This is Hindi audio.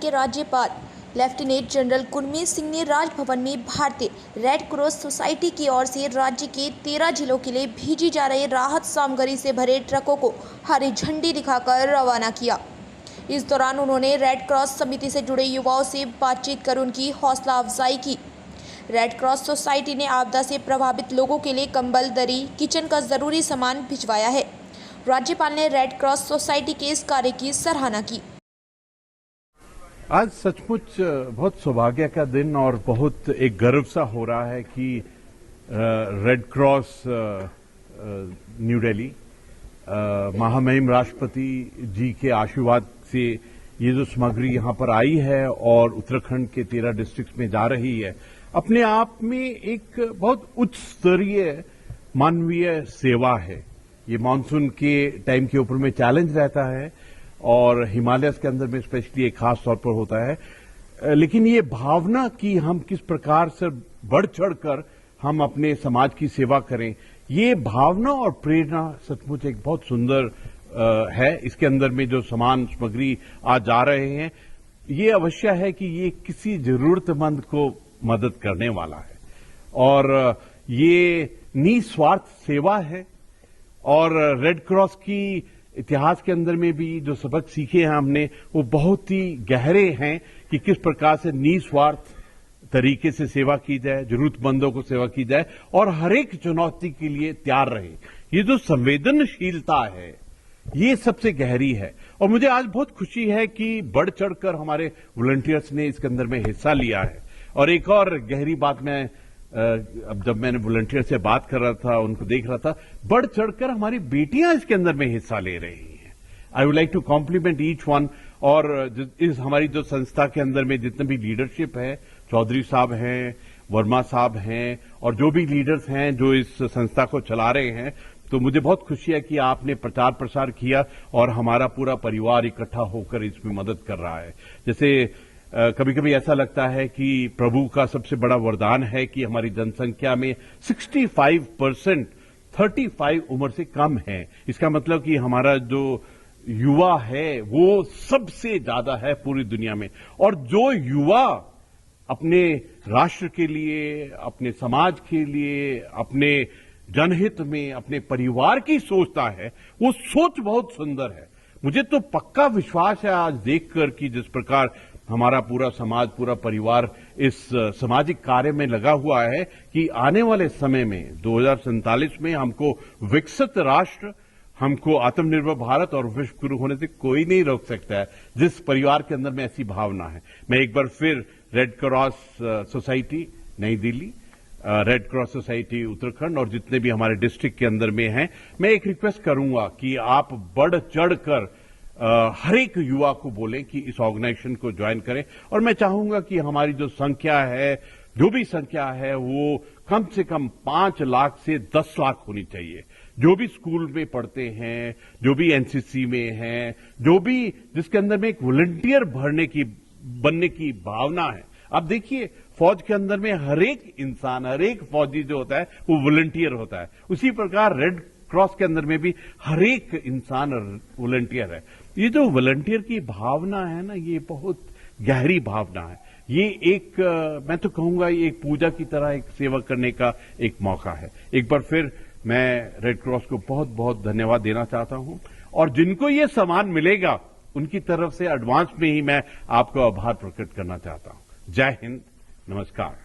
के राज्यपाल लेफ्टिनेंट जनरल गुरमीत सिंह ने राजभवन में भारतीय रेड क्रॉस सोसाइटी की ओर से राज्य के 13 जिलों के लिए भेजी जा रही राहत सामग्री से भरे ट्रकों को हरी झंडी दिखाकर रवाना किया। इस दौरान उन्होंने रेड क्रॉस समिति से जुड़े युवाओं से बातचीत कर उनकी हौसला अफजाई की। रेड क्रॉस सोसाइटी ने आपदा से प्रभावित लोगों के लिए कंबल, दरी, किचन का जरूरी सामान भिजवाया है। राज्यपाल ने रेड क्रॉस सोसाइटी के इस कार्य की सराहना की। आज सचमुच बहुत सौभाग्य का दिन और बहुत एक गर्व सा हो रहा है कि रेड क्रॉस न्यू दिल्ली महामहिम राष्ट्रपति जी के आशीर्वाद से ये जो सामग्री यहाँ पर आई है और उत्तराखंड के 13 डिस्ट्रिक्ट्स में जा रही है, अपने आप में एक बहुत उच्च स्तरीय मानवीय सेवा है। ये मानसून के टाइम के ऊपर में चैलेंज रहता है और हिमालय के अंदर में स्पेशली एक खास तौर पर होता है, लेकिन ये भावना कि हम किस प्रकार से बढ़ चढ़कर हम अपने समाज की सेवा करें, ये भावना और प्रेरणा सचमुच एक बहुत सुंदर है। इसके अंदर में जो सामान सामग्री आज जा रहे हैं, ये अवश्य है कि ये किसी जरूरतमंद को मदद करने वाला है और ये निस्वार्थ सेवा है। और रेड क्रॉस की इतिहास के अंदर में भी जो सबक सीखे हैं हमने, वो बहुत ही गहरे हैं कि किस प्रकार से निस्वार्थ तरीके से सेवा की जाए, जरूरतमंदों को सेवा की जाए और हर एक चुनौती के लिए तैयार रहे। ये जो संवेदनशीलता है, ये सबसे गहरी है। और मुझे आज बहुत खुशी है कि बढ़ चढ़कर हमारे वॉलंटियर्स ने इसके अंदर में हिस्सा लिया है। और एक और गहरी बात, मैं अब जब मैंने वॉलंटियर से बात कर रहा था, उनको देख रहा था, बढ़ चढ़कर हमारी बेटियां इसके अंदर में हिस्सा ले रही हैं। I would like to compliment each one. और इस हमारी जो संस्था के अंदर में जितने भी लीडरशिप है, चौधरी साहब हैं, वर्मा साहब हैं और जो भी लीडर्स हैं जो इस संस्था को चला रहे हैं, तो मुझे बहुत खुशी है कि आपने प्रचार प्रसार किया और हमारा पूरा परिवार इकट्ठा होकर इसमें मदद कर रहा है। जैसे कभी कभी ऐसा लगता है कि प्रभु का सबसे बड़ा वरदान है कि हमारी जनसंख्या में 65% 35 उम्र से कम है। इसका मतलब कि हमारा जो युवा है वो सबसे ज्यादा है पूरी दुनिया में। और जो युवा अपने राष्ट्र के लिए, अपने समाज के लिए, अपने जनहित में, अपने परिवार की सोचता है, वो सोच बहुत सुंदर है। मुझे तो पक्का विश्वास है आज देखकर कि जिस प्रकार हमारा पूरा समाज, पूरा परिवार इस सामाजिक कार्य में लगा हुआ है कि आने वाले समय में 2047 में हमको विकसित राष्ट्र, हमको आत्मनिर्भर भारत और विश्व गुरु होने से कोई नहीं रोक सकता है, जिस परिवार के अंदर में ऐसी भावना है। मैं एक बार फिर रेड क्रॉस सोसाइटी नई Delhi, red cross society Uttarakhand और जितने भी हमारे डिस्ट्रिक्ट के अंदर में हैं, मैं एक रिक्वेस्ट करूंगा कि आप बढ़ चढ़कर हर एक युवा को बोलें कि इस ऑर्गेनाइजेशन को ज्वाइन करें। और मैं चाहूंगा कि हमारी जो संख्या है, जो भी संख्या है, वो कम से कम 5 लाख से 10 लाख होनी चाहिए। जो भी स्कूल में पढ़ते हैं, जो भी एनसीसी में हैं, जो भी जिसके अंदर में एक वॉलंटियर बनने की भावना है। अब देखिए, फौज के अंदर में हर एक इंसान, हर एक फौजी जो होता है वो वॉलंटियर होता है। उसी प्रकार रेड क्रॉस के अंदर में भी हर एक इंसान वॉलंटियर है। ये जो वॉलंटियर की भावना है ना, ये बहुत गहरी भावना है। ये एक मैं तो कहूंगा ये एक पूजा की तरह एक सेवा करने का एक मौका है। एक बार फिर मैं रेड क्रॉस को बहुत बहुत धन्यवाद देना चाहता हूं और जिनको ये सामान मिलेगा उनकी तरफ से एडवांस में ही मैं आपको आभार प्रकट करना चाहता हूं। जय हिंद, नमस्कार।